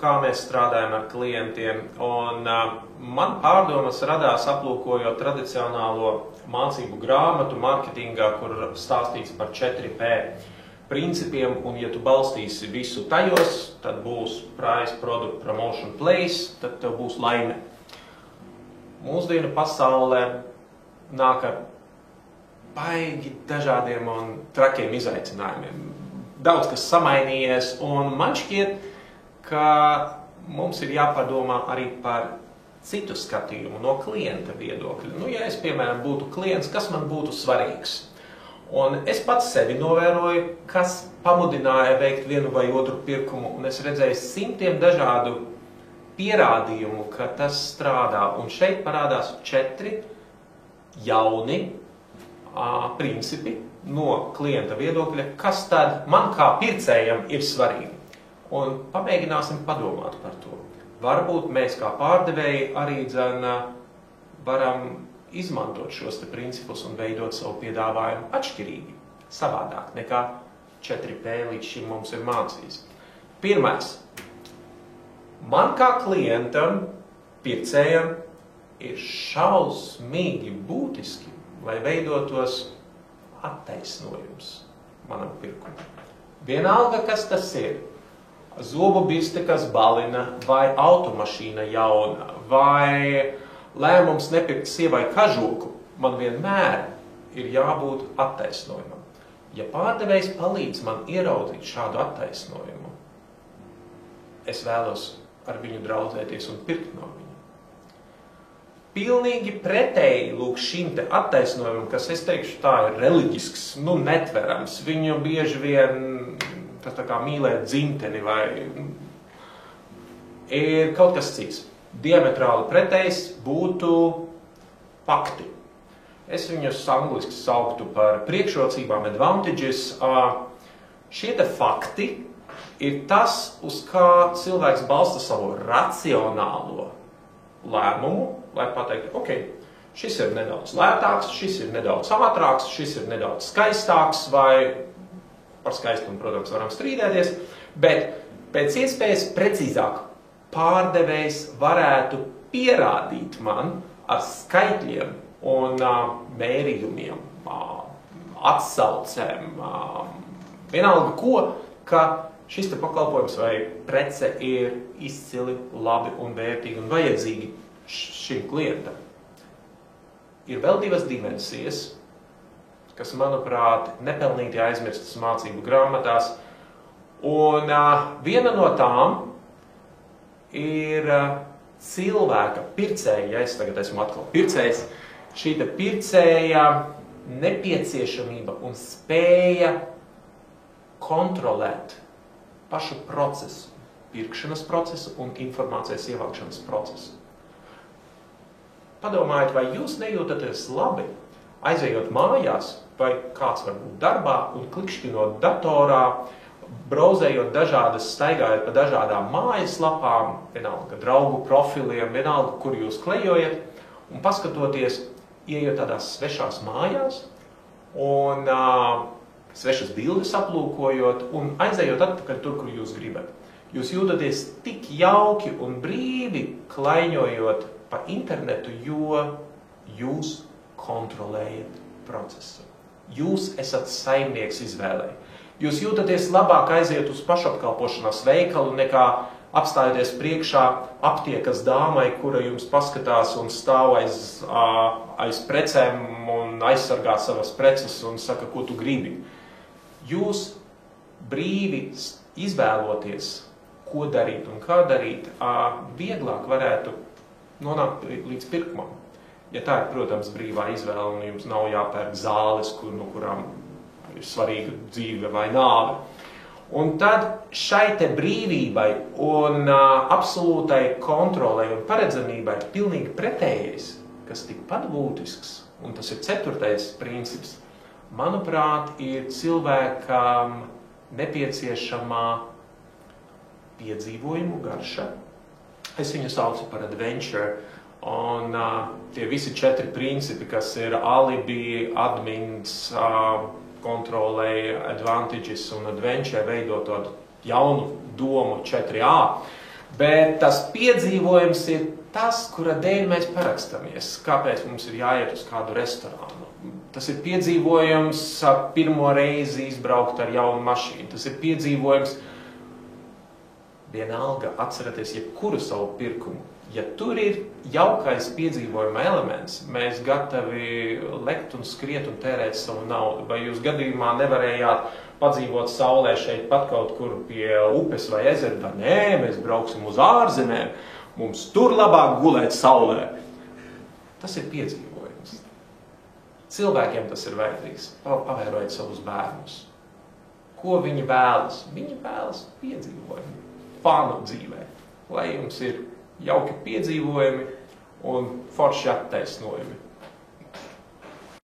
kā mēs strādājam ar klientiem. Un man pārdomas radās aplūkojot tradicionālo mācību grāmatu marketingā, kur stāstīts par 4P principiem, un ja tu balstīsi visu tajos, tad būs price, product, promotion, place, tad tev būs laime. Mūsdienu pasaulē nāk ar baigi dažādiem un trakiem izaicinājumiem. Daudz kas samainījies, un man šķiet, ka mums ir jāpadomā arī par citu skatījumu no klienta viedokļa. Nu, ja es, piemēram, būtu klients, kas man būtu svarīgs? Un es pats sevi novēroju, kas pamudināja veikt vienu vai otru pirkumu, un es redzēju simtiem dažādu pierādījumu, ka tas strādā. Un šeit parādās 4 jauni principi no klienta viedokļa, kas tad man kā pircējam ir svarīgi. Un pamēģināsim padomāt par to. Varbūt mēs kā pārdevēji arī varam izmantot šos te principus un veidot savu piedāvājumu atšķirīgi, savādāk nekā 4P līdz šim mums ir mācījis. Pirmais. Man kā klientam, pircējam, ir šausmīgi būtiski, lai veidotos attaisnojums manam pirkumam. Vienalga, kas tas ir. Zobu birste, kas balina, vai automašīna jauna, vai lēmums nepirkt sievai kažoku, man vienmēr ir jābūt attaisnojumam. Ja pārdevējs palīdz man ieraudzīt šādu attaisnojumu, es vēlos ar viņu draudzēties un pirkt no viņa. Pilnīgi pretēji lūk šim te attaisnojumam, kas, es teikšu, tā ir reliģisks, netverams. Viņu bieži vien, tas tā kā mīlēt dzimteni vai ir kaut kas cits. Diametrāli pretējs būtu fakti. Es viņus angliski sauktu par priekšrocībām, advantages. Šie te fakti ir tas, uz kā cilvēks balsta savu racionālo lēmumu, lai pateiktu, ok, šis ir nedaudz lētāks, šis ir nedaudz ātrāks, šis ir nedaudz skaistāks, vai par skaistumu, protams, varam strīdēties, bet pēc iespējas precīzāk pārdevējs varētu pierādīt man ar skaitļiem un mērījumiem, atsaucēm, vienalga ko, ka šis te pakalpojums vai prece ir izcili labi un vērtīgi un vajadzīgi šim klientam. Ir vēl 2 dimensijas, kas, manuprāt, nepelnīti aizmirstas mācību grāmatās, un viena no tām ir cilvēka pircēja, ja es tagad esmu atkal pircējs, šī te pircēja nepieciešamība un spēja kontrolēt pašu procesu, pirkšanas procesu un informācijas ievākšanas procesu. Padomājiet, vai jūs nejūtaties labi, aizejot mājās, vai kāds varbūt darbā un klikšķinot datorā, brauzējot dažādas, staigājot pa dažādām mājaslapām, vienalga draugu profiliem, vienalga, kur jūs klejojat, un paskatoties, iejot tādās svešās mājās, un svešas bildes aplūkojot, un aizejot atpakaļ tur, kur jūs gribat. Jūs jūtaties tik jauki un brīvi klaiņojot pa internetu, jo jūs kontrolējat procesu. Jūs esat saimnieks izvēlei. Jūs jūtaties labāk aiziet uz pašapkalpošanās veikalu, nekā apstājoties priekšā aptiekas dāmai, kura jums paskatās un stāv aiz precēm un aizsargā savas preces un saka, ko tu gribi. Jūs brīvi izvēloties, ko darīt un kā darīt, vieglāk varētu nonākt līdz pirkumam. Ja tā ir, protams, brīvā izvēle un jums nav jāpērk zāles, no kurām ir svarīga dzīve vai nāve. Un tad šai te brīvībai un absolūtai kontrolei un paredzamībai ir pilnīgi pretējais, kas tikpat būtisks, un tas ir 4. princips, manuprāt, ir cilvēkam nepieciešamā piedzīvojumu garša. Es viņu saucu par adventure, un tie visi 4 principi, kas ir alibi, admins, kontrolēja, advantages un adventure, veidot tādu jaunu domu 4A. Bet tas piedzīvojums ir tas, kura dēļ mēs parakstamies, kāpēc mums ir jāiet uz kādu restorānu. Tas ir piedzīvojums pirmo reizi izbraukt ar jaunu mašīnu. Tas ir piedzīvojums vienalga atceraties jebkuru savu pirkumu. Ja tur ir jaukais piedzīvojuma elements, mēs gatavi lekt un skriet un tērēt savu naudu. Vai jūs gadījumā nevarējāt padzīvot saulē šeit pat kaut kur pie upes vai ezera? Nē, mēs brauksim uz ārzemēm, mums tur labāk gulēt saulē. Tas ir piedzīvojums. Cilvēkiem tas ir vajadzīgs. Pavērojiet savus bērnus. Ko viņi vēlas? Viņi vēlas piedzīvojumu. Fanu dzīvē. Lai jums ir jauki piedzīvojumi un forši attaisnojumi.